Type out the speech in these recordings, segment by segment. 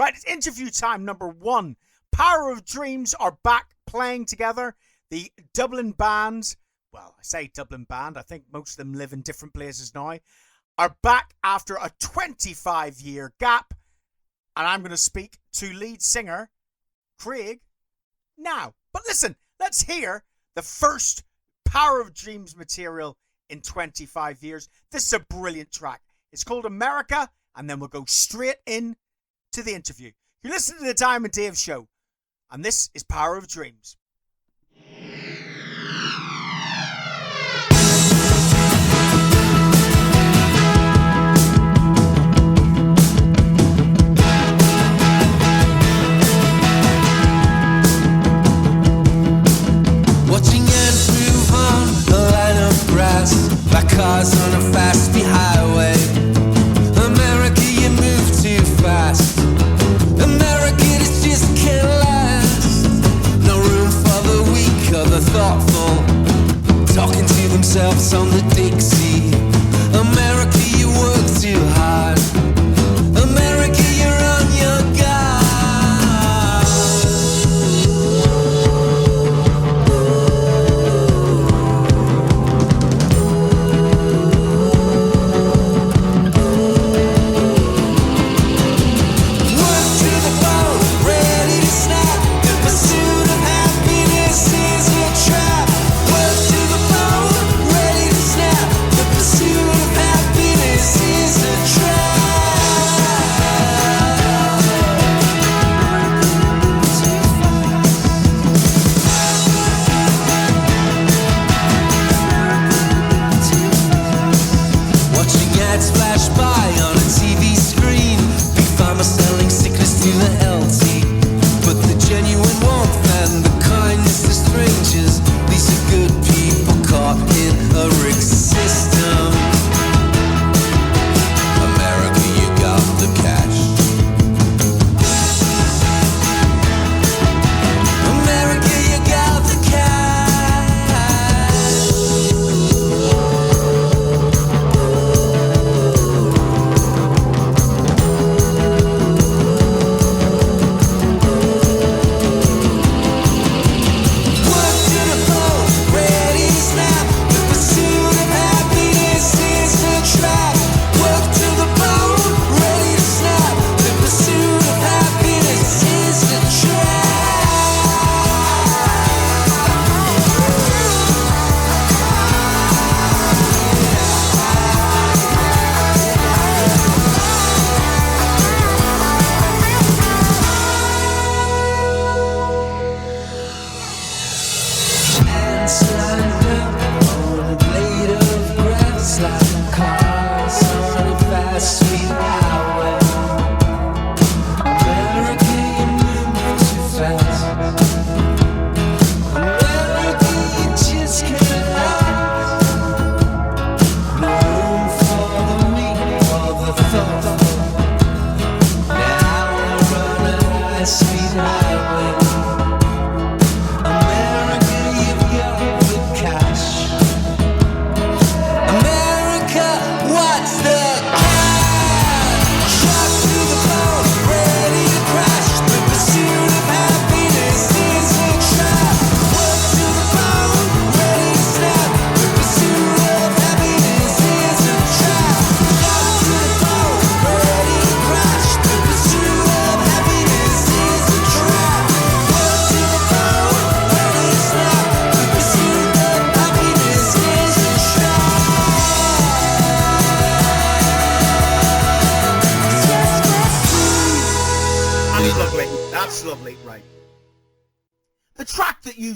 Right, it's interview time number 1. Power of Dreams are back playing together. The Dublin band, well, I say Dublin band, I think most of them live in different places now, are back after a 25-year gap. And I'm going to speak to lead singer Craig now. But listen, let's hear the first Power of Dreams material in 25 years. This is a brilliant track. It's called America, and then we'll go straight in to the interview. You're listening to the Diamond Dave Show, and this is Power of Dreams. Watching ants move on a line of grass, like cars on a fast-speed highway. America, you move too fast. America, this just can't last. No room for the weak or the thoughtful, talking to themselves on the Dixie. America, you work too hard. America, you're on your guard.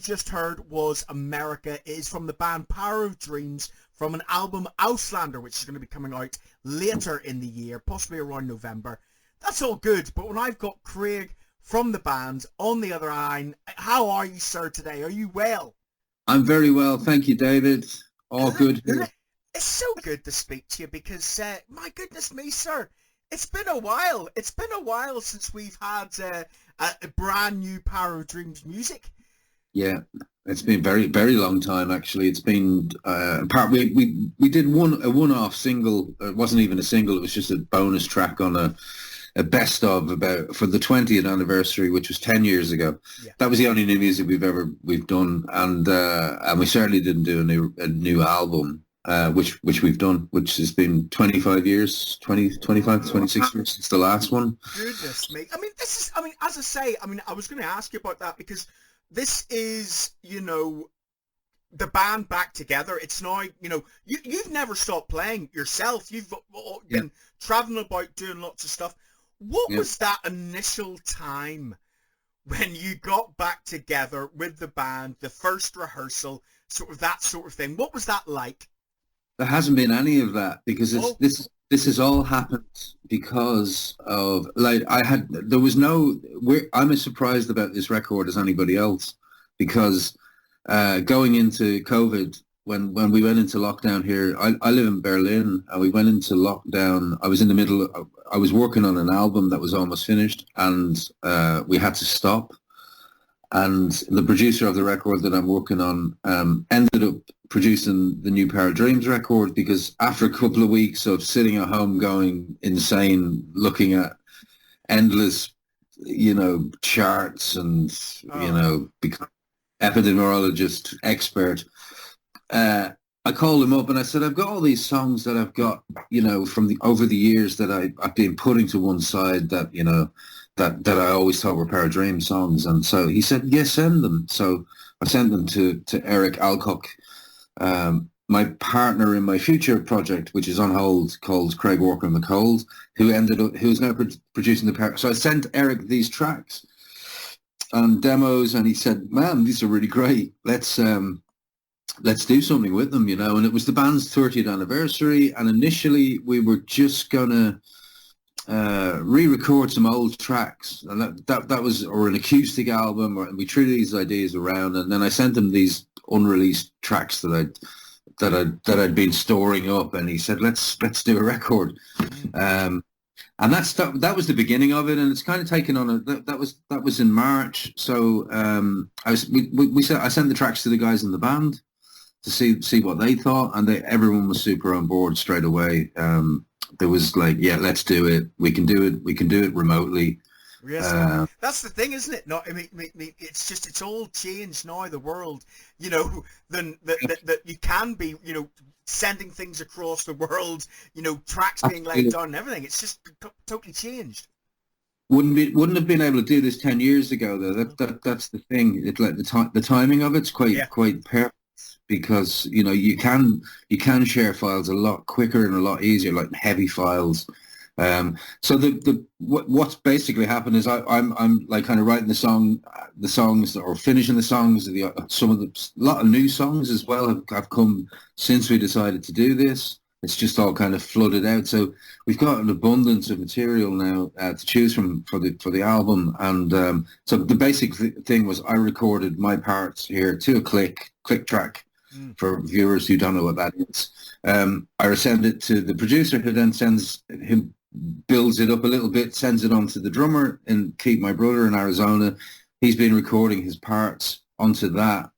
Just heard was America. It is from the band Power of Dreams from an album Auslander, which is going to be coming out later in the year, possibly around November. That's all good, but when I've got Craig from the band on the other line, how are you, sir, today? Are you well? I'm very well, thank you, David. All good here. It's so good to speak to you because, my goodness me, sir, it's been a while. It's been a while since we've had a brand new Power of Dreams music. Yeah, it's been a very, very long time, actually. It's been, we did a one-off single. It wasn't even a single, it was just a bonus track on a best of about for the 20th anniversary, which was 10 years ago. Yeah. That was the only new music we've done, and we certainly didn't do a new album, which we've done, which has been 25 years, 25 to 26 years since the last one. Goodness me. I mean, this is, I mean, as I say, I mean, I was going to ask you about that because this is, you know, the band back together. It's now, you know, you've never stopped playing yourself. You've been traveling about doing lots of stuff. What was that initial time when you got back together with the band, the first rehearsal, sort of that sort of thing? What was that like? There hasn't been any of that because this has all happened because of, like, I'm as surprised about this record as anybody else, because going into COVID, when we went into lockdown here, I live in Berlin, and we went into lockdown. I was working on an album that was almost finished, and we had to stop. And the producer of the record that I'm working on ended up producing the new Power of Dreams record, because after a couple of weeks of sitting at home going insane, looking at endless, you know, charts and, you know, epidemiologist expert, I called him up and I said, I've got all these songs that I've got, you know, from over the years that I've been putting to one side that, you know, that I always thought were Power of Dreams songs. And so he said, yes, send them. So I sent them to Eric Alcock, my partner in my future project, which is on hold, called Craig Walker and the Cold, who's now producing the Power. So I sent Eric these tracks and demos, and he said, man, these are really great. Let's do something with them, you know. And it was the band's 30th anniversary, and initially we were just gonna re-record some old tracks, and that was, or an acoustic album, and we threw these ideas around, and then I sent him these unreleased tracks that I'd been storing up, and he said, let's do a record. And that was the beginning of it, and it's kind of taken on that was in March. So I sent the tracks to the guys in the band to see what they thought, and everyone was super on board straight away. There was like, yeah, let's do it. We can do it remotely. Yes, that's the thing, isn't it? No, I mean, it's just, it's all changed now, the world, you know, that you can be, you know, sending things across the world, you know, tracks being laid down and everything. It's just totally changed. Wouldn't have been able to do this 10 years ago, though. That's the thing. It's like the timing of it's quite perfect, because, you know, you can share files a lot quicker and a lot easier, like heavy files. So what's basically happened is I'm like kind of writing the songs, or finishing the songs. Lot of new songs as well have come since we decided to do this. It's just all kind of flooded out. So we've got an abundance of material now to choose from for the album. And so the basic thing was, I recorded my parts here to a click track. For viewers who don't know what that is, I send it to the producer, who then builds it up a little bit, sends it on to the drummer, and Keith, my brother in Arizona. He's been recording his parts onto that.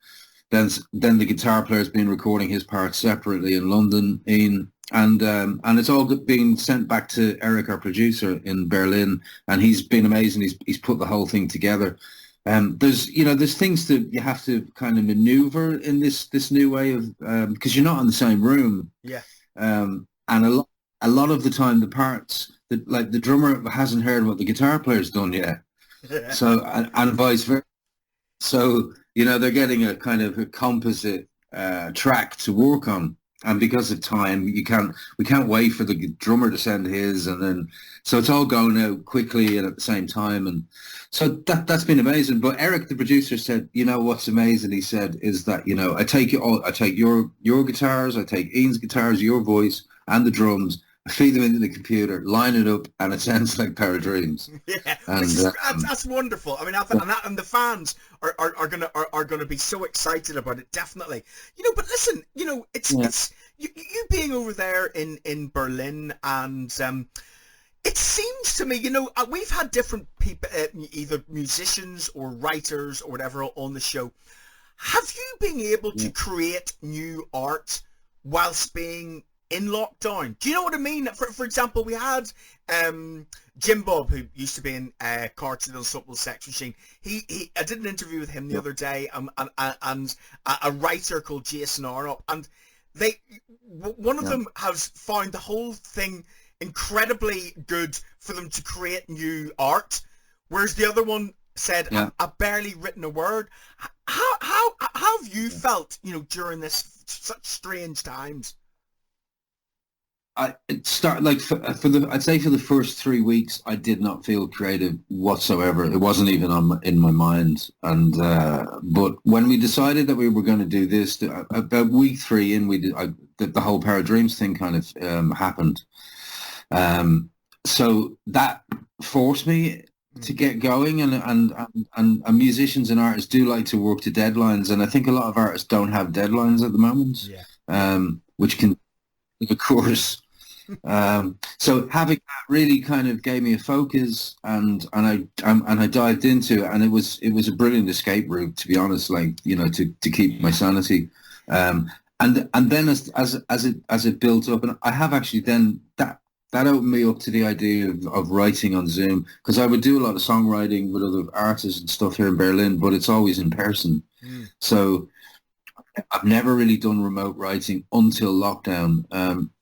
Then the guitar player's been recording his parts separately in London, Ian, and it's all being sent back to Eric, our producer in Berlin, and he's been amazing. He's put the whole thing together. There's things that you have to kind of maneuver in this new way of, because you're not in the same room. Yeah. And a lot of the time, the parts that, like, the drummer hasn't heard what the guitar player's done yet. So and vice versa. So, you know, they're getting a kind of a composite track to work on. And because of time, we can't wait for the drummer to send his, and then so it's all going out quickly and at the same time, and so that's been amazing. But Eric, the producer, said, you know what's amazing? He said is that, you know, I take your guitars, I take Ian's guitars, your voice, and the drums, I feed them into the computer, line it up, and it sounds like Power of Dreams. Yeah, and that's wonderful. I mean, and the fans are gonna be so excited about it, definitely. You know, but listen, you know, it's you being over there in Berlin, and it seems to me, you know, we've had different people, either musicians or writers or whatever, on the show. Have you been able to create new art whilst being in lockdown. Do you know what I mean? For example, we had Jim Bob, who used to be in Carter Football Sex Machine. I did an interview with him the other day, and a writer called Jason Arnott, and one of them has found the whole thing incredibly good for them to create new art, whereas the other one said, I've barely written a word. How have you felt, during this such strange times? I'd say for the first 3 weeks, I did not feel creative whatsoever. It wasn't even in my mind. And but when we decided that we were going to do this, about week 3 in, the whole Power of Dreams thing kind of happened. So that forced me to get going, and musicians and artists do like to work to deadlines, and I think a lot of artists don't have deadlines at the moment, which can, of course. So having that really kind of gave me a focus, and I dived into it, and it was a brilliant escape route, to be honest. Like, to keep my sanity, and then as it built up, and I have actually then that opened me up to the idea of writing on Zoom, because I would do a lot of songwriting with other artists and stuff here in Berlin, but it's always in person. So I've never really done remote writing until lockdown.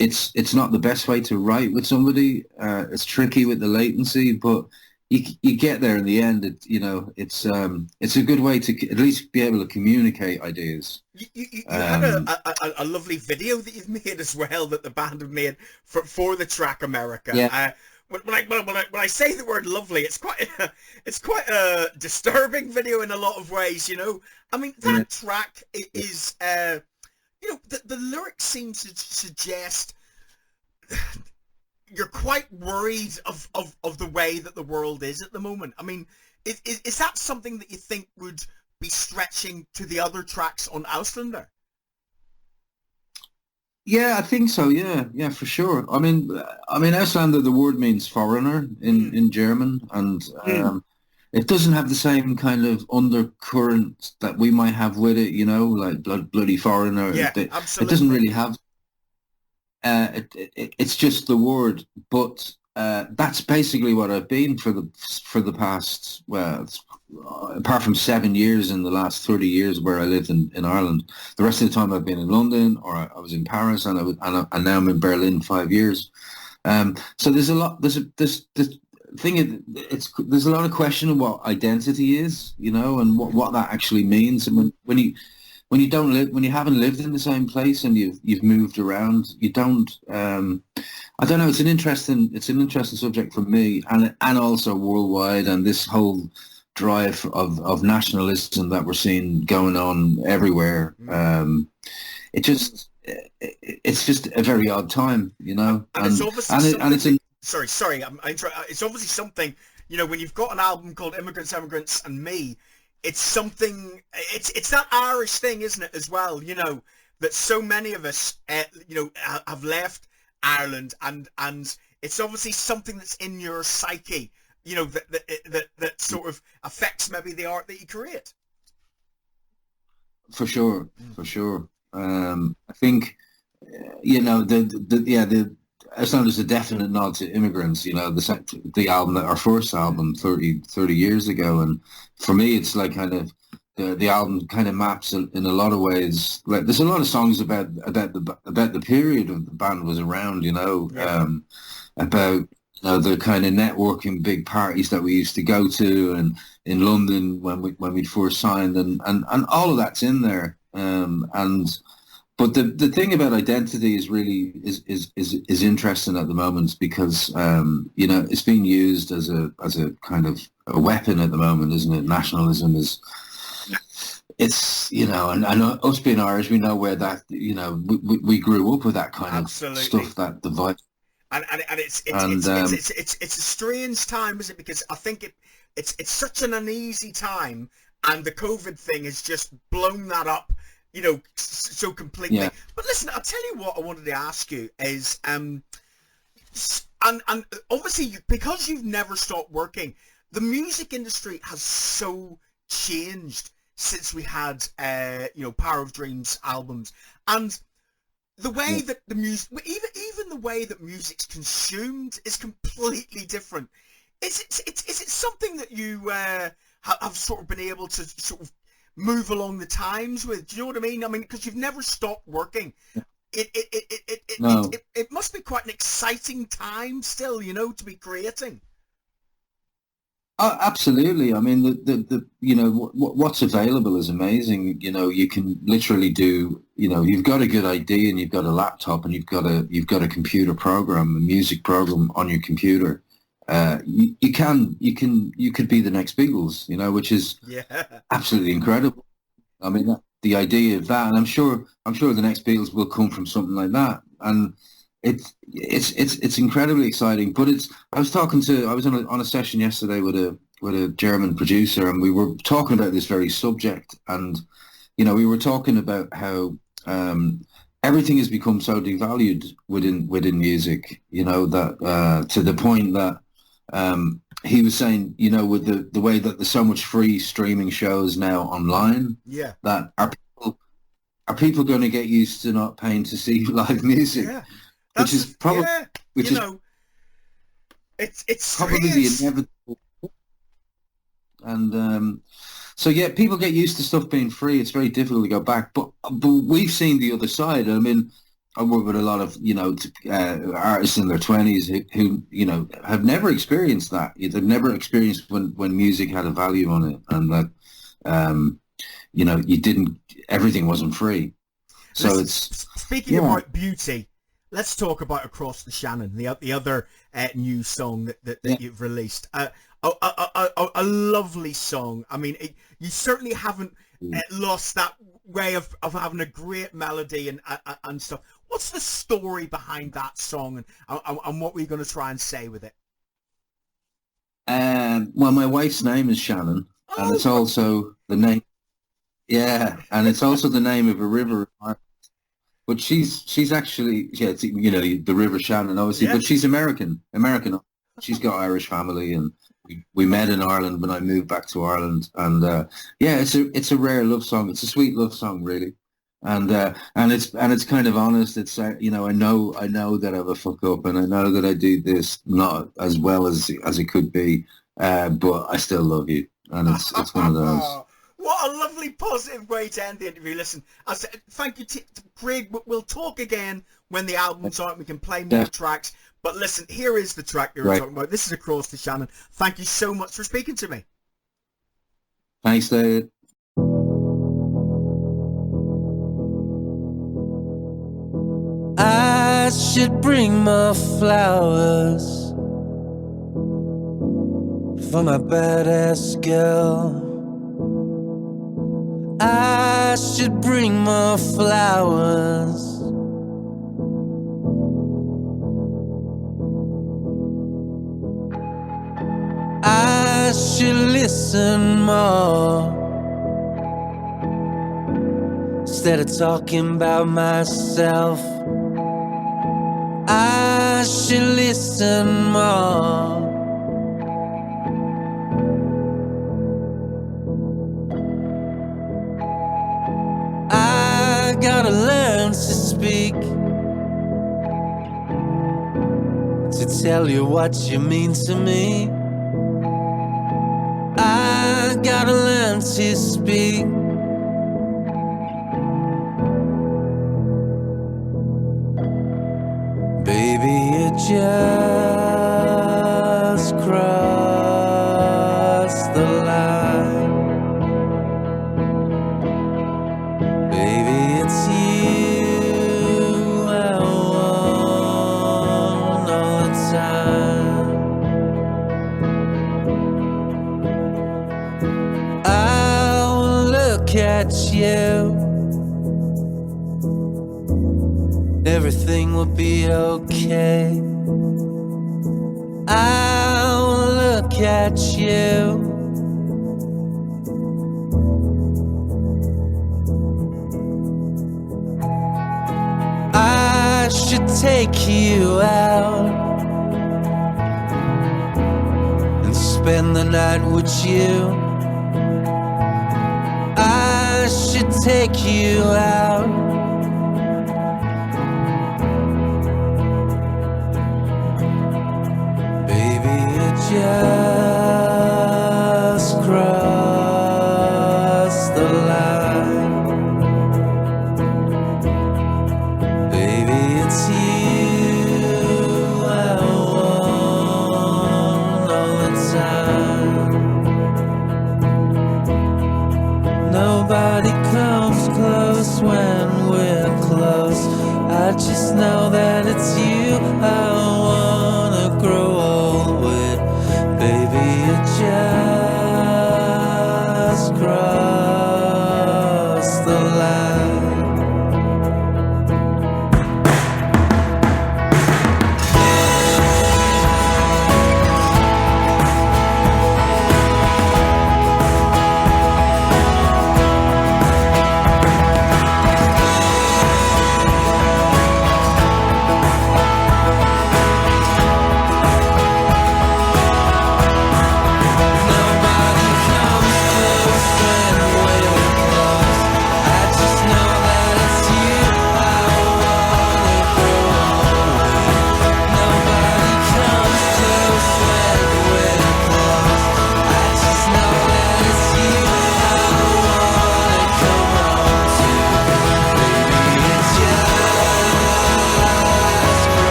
It's not the best way to write with somebody. It's tricky with the latency, but you get there in the end. It's a good way to at least be able to communicate ideas. You had a lovely video that you've made as well, that the band have made for the track America. Yeah. When I say the word lovely, it's quite a disturbing video in a lot of ways. I mean, that track is the lyrics seem to suggest you're quite worried of the way that the world is at the moment. I mean, is that something that you think would be stretching to the other tracks on Ausländer? Yeah, I think so. Yeah, for sure. I mean, Ausländer, the word means foreigner in German, and it doesn't have the same kind of undercurrent that we might have with it, like bloody foreigner. Yeah, it absolutely. doesn't really have. It's just the word, but that's basically what I've been for the past, well, apart from 7 years in the last 30 years where I lived in Ireland. The rest of the time I've been in London, or I was in Paris, and now I'm in Berlin 5 years. So there's a lot. There's a lot of question of what identity is, and what that actually means. And when you haven't lived in the same place and you've moved around, you don't. I don't know. It's an interesting subject for me, and also worldwide, and this whole drive of nationalism that we're seeing going on everywhere. It's just a very odd time, And it's obviously sorry. It's obviously something, when you've got an album called Immigrants, Emigrants, and Me. It's something. It's that Irish thing, isn't it, as well? That so many of us, have left Ireland, and it's obviously something that's in your psyche. That sort of affects maybe the art that you create. For sure. I think, the it's not just a definite nod to Immigrants, the album, our first album 30 years ago. And for me, it's like kind of the album kind of maps in a lot of ways. Like, there's a lot of songs about the period of the band was around, about the kind of networking big parties that we used to go to, and in London when we first signed, and all of that's in there. But the thing about identity is really is interesting at the moment, because it's being used as a kind of a weapon at the moment, isn't it? Nationalism is. It's and us being Irish, we know where that we grew up with that kind Absolutely. of stuff, that divide. And it's a strange time, isn't it? Because I think it's such an uneasy time, and the COVID thing has just blown that up, so completely. Yeah. But listen, I'll tell you what I wanted to ask you is, and obviously because you've never stopped working, the music industry has so changed since we had Power of Dreams albums, and the way that the music, even the way that music's consumed is completely different. Is it something that you have sort of been able to sort of move along the times with? Do you know what I mean? I mean, because you've never stopped working. It must be quite an exciting time still, you know, to be creating. Oh, absolutely. I mean, the you know, what's available is amazing. You know, you can literally do, you know, you've got a good idea and you've got a laptop and you've got a computer program, a music program on your computer. You could be the next Beatles, you know, which is absolutely incredible. I mean, the idea of that, and I'm sure the next Beatles will come from something like that, and it's incredibly exciting. But I was on a session yesterday with a German producer, and we were talking about this very subject, and you know, we were talking about how everything has become so devalued within music, you know, that to the point that he was saying, you know, with the way that there's so much free streaming shows now online, that are people going to get used to not paying to see live music? Which is probably it's probably the inevitable. And so people get used to stuff being free. It's very difficult to go back, but we've seen the other side. I mean, I work with a lot of, you know, artists in their 20s who you know, have never experienced that. They've never experienced when music had a value on it, and that you know, everything wasn't free. So speaking about beauty, let's talk about Across the Shannon, the other new song that you've released. A lovely song. I mean, you certainly haven't lost that way of having a great melody and stuff. What's the story behind that song, and what were you going to try and say with it? Well, my wife's name is Shannon, and it's also the name. Yeah, and it's also the name of a river. But she's actually, it's, you know, the River Shannon, obviously, but she's American. She's got Irish family, and we met in Ireland when I moved back to Ireland. And it's a rare love song. It's a sweet love song, really. And it's kind of honest. It's you know, I know that I have a fuck up, and I know that I do this not as well as it could be, but I still love you, and it's one of those. What a lovely positive way to end the interview. Listen, I said thank you to Craig. We'll talk again when the album's out. We can play more tracks. But listen, here is the track you were talking about. This is Across the Shannon. Thank you so much for speaking to me. Thanks, David. I should bring more flowers for my badass girl. I should bring more flowers. I should listen more instead of talking about myself. I should listen more. I gotta learn to speak, to tell you what you mean to me. I gotta learn to speak. Baby, you just crossed the line. Baby, it's you I want all the time. I'll look at you, everything will be okay. I'll look at you. I should take you out and spend the night with you. I should take you out just crossed the line. Baby, it's you I want all the time. Nobody comes close when we're close. I just know that it's you I wanna grow old with. Baby, you just crossed the line.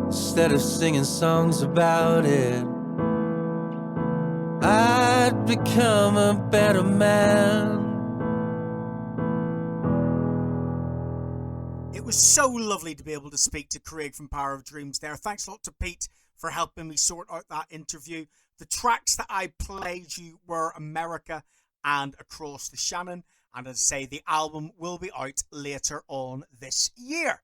Instead of singing songs about it, I'd become a better man. It was so lovely to be able to speak to Craig from Power of Dreams there. Thanks a lot to Pete for helping me sort out that interview. The tracks that I played you were America and Across the Shannon. And as I say, the album will be out later on this year.